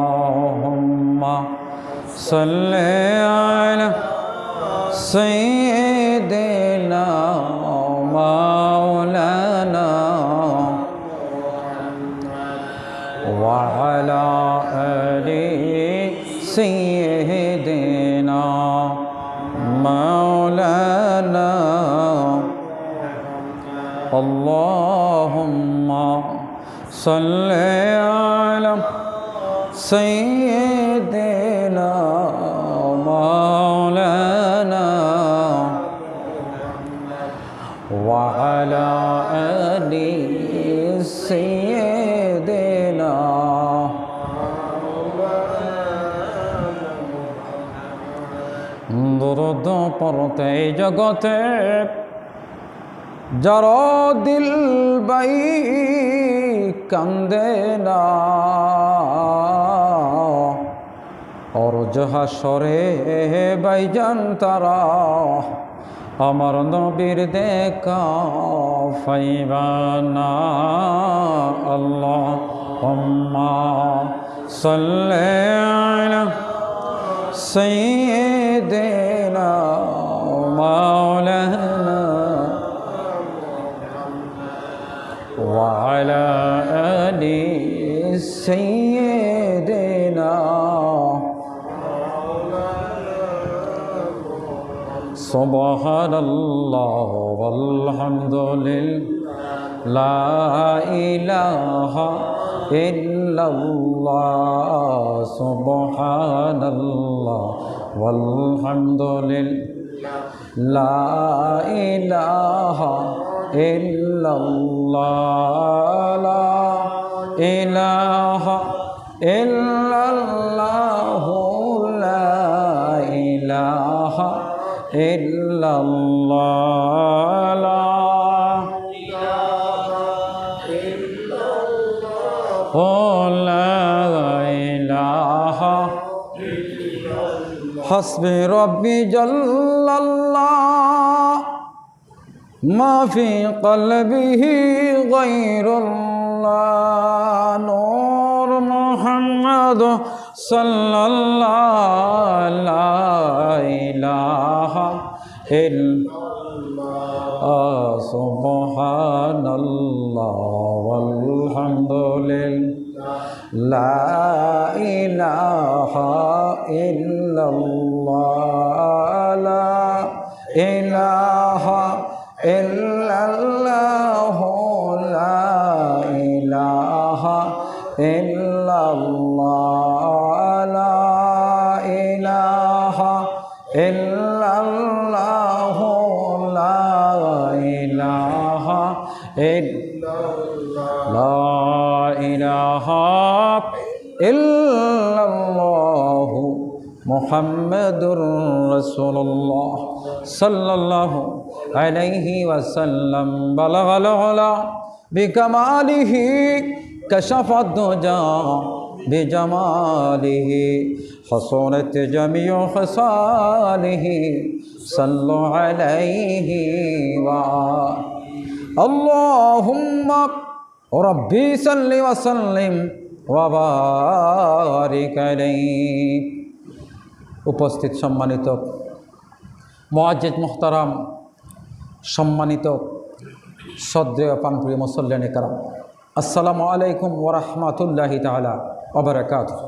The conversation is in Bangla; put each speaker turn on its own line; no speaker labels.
اللهم صل على سيدنا مولانا وعلى آل سيدنا مولانا اللهم صل على سيدنا مولانا وعلى آل سيدنا দরুদ পড়তে জগতে যারা দিল বাই কান্দে না और হাসরে বাইজান তারা আমার নবীর দেখা পাইবানা আল্লাহুম্মা সাল্লি আলা সাইয়্যিদিনা মাওলানা ওয়া আলা আলি সাইয়্যিদিনা সুবহানাল্লাহ ওয়ালহামদুলিল্লাহ লা ইলাহা ইল্লাল্লাহ সুবহানাল্লাহ ওয়ালহামদুলিল্লাহ লা ইলাহা ইল্লাল্লাহ লা ইলাহা ইল্লাল্লাহ লা ইলাহা ইল্লাল্লাহ লা ইলাহা হাসবি রব্বি জাল্লাল্লাহ মা ফি কলবিহি গায়রুল্লাহ নূর মুহাম্মদ সাল্লাল্লাহু লা ইলাহা ইল্লাল্লাহ সুবহানাল্লাহ ওয়ালহামদুলিল্লাহ লা ইলাহা ইল্লাল্লাহ লা ইলাহা ইল্লাল্লাহ লা ইলাহা ইল্লাল্লাহ লা ইলাহা ইল্লাল্লাহ লা ইলাহা ইল্লাল্লাহ লা ইলাহা ইল্লাল্লাহ মুহাম্মাদুর রাসূলুল্লাহ সাল্লাল্লাহু আলাইহি ওয়াসাল্লাম বালাগাল উলা বিকামালিহি কাশাফাদ দুজা বিজামালিহি হাসনাত জামিউ খাসালিহি সাল্লু আলাইহি ওয়া আল্লাহুম্মা রাব্বি সাল্লি ওয়া সাল্লিম ওয়া বারিক আলাইহি। উপস্থিত সম্মানিত মুআজ্জিজ মুহতারাম, সম্মানিত শ্রদ্ধেয় প্রাণপ্রিয় মুসল্লিয়ানে কেরাম, আসসালামু আলাইকুম ওয়া রাহমাতুল্লাহি তাআলা ওয়া বারাকাতুহু।